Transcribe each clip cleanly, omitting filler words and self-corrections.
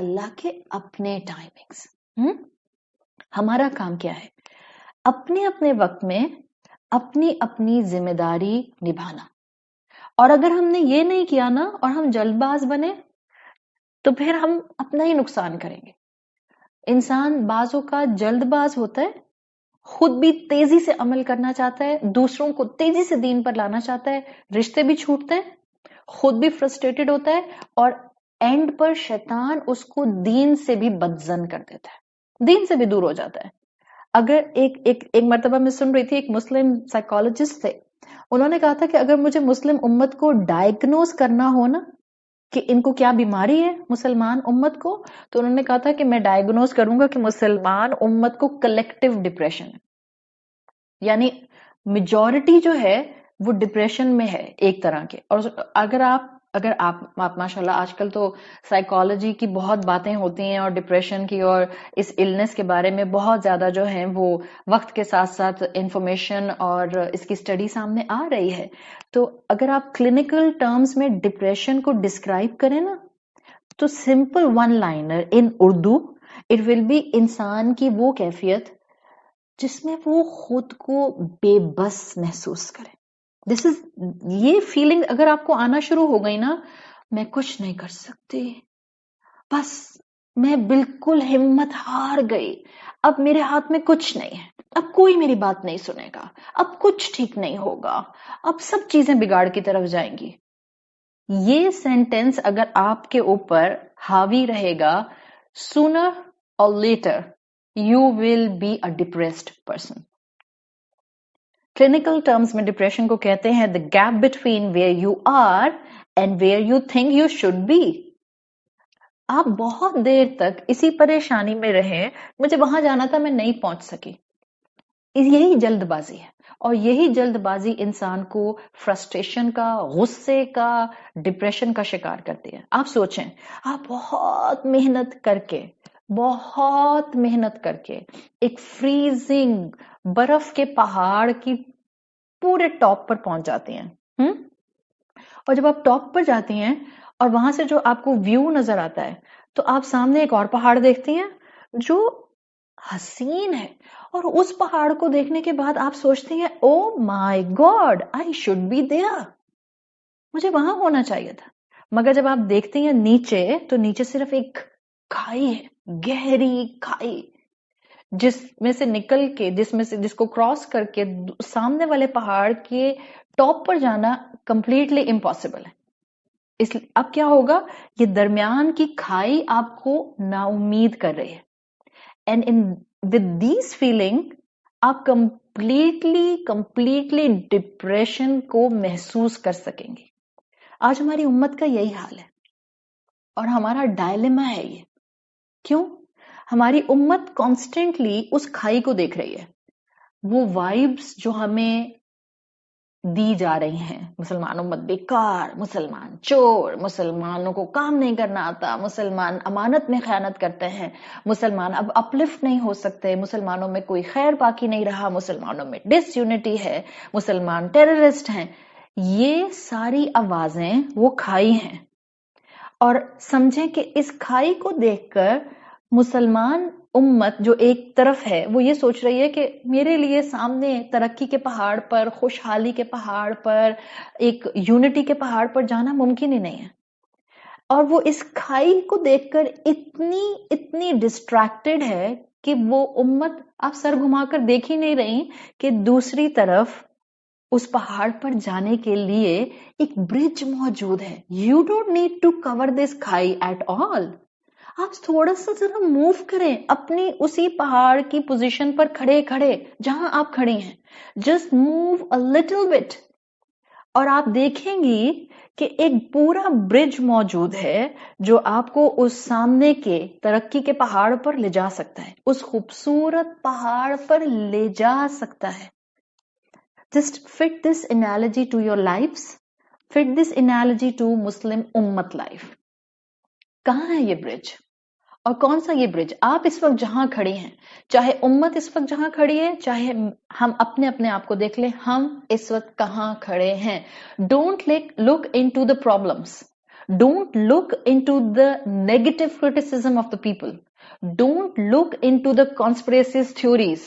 اللہ کے اپنے ٹائمنگز. ہمارا کام کیا ہے؟ اپنے اپنے وقت میں اپنی اپنی ذمہ داری نبھانا. اور اگر ہم نے یہ نہیں کیا نا اور ہم جلد باز بنے تو پھر ہم اپنا ہی نقصان کریں گے. انسان بعض اوقات جلد باز ہوتا ہے، خود بھی تیزی سے عمل کرنا چاہتا ہے، دوسروں کو تیزی سے دین پر لانا چاہتا ہے، رشتے بھی چھوٹتے ہیں، خود بھی فرسٹریٹڈ ہوتا ہے، اور اینڈ پر شیطان اس کو دین سے بھی بدظن کر دیتا ہے، دین سے بھی دور ہو جاتا ہے. اگر ایک مرتبہ میں سن رہی تھی، ایک مسلم سائیکالوجسٹ تھے، انہوں نے کہا تھا کہ اگر مجھے مسلم امت کو ڈائگنوز کرنا ہو نا کہ ان کو کیا بیماری ہے مسلمان امت کو، تو انہوں نے کہا تھا کہ میں ڈائگنوز کروں گا کہ مسلمان امت کو کلیکٹیو ڈپریشن ہے. یعنی میجورٹی جو ہے وہ ڈپریشن میں ہے ایک طرح کے. اور اگر آپ ماشاءاللہ آج کل تو سائیکالوجی کی بہت باتیں ہوتی ہیں اور ڈپریشن کی اور اس النس کے بارے میں بہت زیادہ جو ہے وہ وقت کے ساتھ ساتھ انفارمیشن اور اس کی اسٹڈی سامنے آ رہی ہے. تو اگر آپ کلینکل ٹرمز میں ڈپریشن کو ڈسکرائب کریں نا تو simple one liner in Urdu it will be انسان کی وہ کیفیت جس میں وہ خود کو بے بس محسوس کرے. دس از یہ فیلنگ اگر آپ کو آنا شروع ہو گئی نا، میں کچھ نہیں کر سکتی، بس میں بالکل ہمت ہار گئی، اب میرے ہاتھ میں کچھ نہیں ہے، اب کوئی میری بات نہیں سنے گا، اب کچھ ٹھیک نہیں ہوگا، اب سب چیزیں بگاڑ کی طرف جائیں گی. یہ سینٹینس اگر آپ کے اوپر حاوی رہے گا، sooner or later you will be a depressed person. Clinical terms میں ڈپریشن کو کہتے ہیں the gap between where you are and where you think you should be. آپ بہت دیر تک اسی پریشانی میں رہیں، مجھے وہاں جانا تھا میں نہیں پہنچ سکی. یہی جلد بازی ہے، اور یہی جلد بازی انسان کو فرسٹریشن کا، غصے کا، ڈپریشن کا شکار کرتی ہے. آپ سوچیں، آپ بہت محنت کر کے ایک فریزنگ برف کے پہاڑ کی پورے ٹاپ پر پہنچ جاتی ہیں، اور جب آپ ٹاپ پر جاتی ہیں اور وہاں سے جو آپ کو ویو نظر آتا ہے تو آپ سامنے ایک اور پہاڑ دیکھتی ہیں جو حسین ہے، اور اس پہاڑ کو دیکھنے کے بعد آپ سوچتی ہیں oh my God I should be there, مجھے وہاں ہونا چاہیے تھا. مگر جب آپ دیکھتی ہیں نیچے تو نیچے صرف ایک کھائی ہے، گہری کھائی، جس میں سے نکل کے جس کو کراس کر کے سامنے والے پہاڑ کے ٹاپ پر جانا کمپلیٹلی امپاسبل ہے. اب کیا ہوگا، یہ درمیان کی کھائی آپ کو نا امید کر رہی ہے. اینڈ with these feeling آپ کمپلیٹلی ڈپریشن کو محسوس کر سکیں گے. آج ہماری امت کا یہی حال ہے اور ہمارا ڈائلیما ہے یہ. کیوں؟ ہماری امت کانسٹنٹلی اس کھائی کو دیکھ رہی ہے. وہ وائبس جو ہمیں دی جا رہی ہیں، مسلمان امت بیکار، مسلمان چور، مسلمانوں کو کام نہیں کرنا آتا، مسلمان امانت میں خیانت کرتے ہیں، مسلمان اب اپلفٹ نہیں ہو سکتے، مسلمانوں میں کوئی خیر باقی نہیں رہا، مسلمانوں میں ڈس یونٹی ہے، مسلمان ٹیررسٹ ہیں. یہ ساری آوازیں وہ کھائی ہیں، اور سمجھیں کہ اس کھائی کو دیکھ کر مسلمان امت جو ایک طرف ہے وہ یہ سوچ رہی ہے کہ میرے لیے سامنے ترقی کے پہاڑ پر، خوشحالی کے پہاڑ پر، ایک یونٹی کے پہاڑ پر جانا ممکن ہی نہیں ہے. اور وہ اس کھائی کو دیکھ کر اتنی ڈسٹریکٹڈ ہے کہ وہ امت آپ سر گھما کر دیکھ ہی نہیں رہی کہ دوسری طرف اس پہاڑ پر جانے کے لیے ایک برج موجود ہے. You don't need to cover this کھائی ایٹ آل. آپ تھوڑا سا ذرا موو کریں اپنی اسی پہاڑ کی پوزیشن پر کھڑے جہاں آپ کھڑی ہیں. Just move a little bit اور آپ دیکھیں گی کہ ایک پورا برج موجود ہے جو آپ کو اس سامنے کے ترقی کے پہاڑ پر لے جا سکتا ہے، اس خوبصورت پہاڑ پر لے جا سکتا ہے. Just fit this analogy to your lives. Fit this analogy to Muslim Ummat life. کہاں ہے یہ برج اور کون سا یہ برج؟ آپ اس وقت جہاں کھڑی ہیں، چاہے امت اس وقت جہاں کھڑی ہے، چاہے ہم اپنے آپ کو دیکھ لیں ہم اس وقت کہاں کھڑے ہیں. Don't look into the problems. Don't look into the negative criticism of the people. Don't look into the conspiracy theories.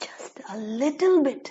just a little bit,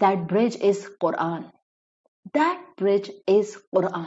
That bridge is Quran. That bridge is Quran.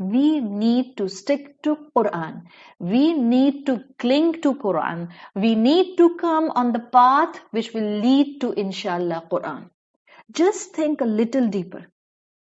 We need to stick to Quran. We need to cling to Quran. We need to come on the path which will lead to inshallah Quran. Just think a little deeper.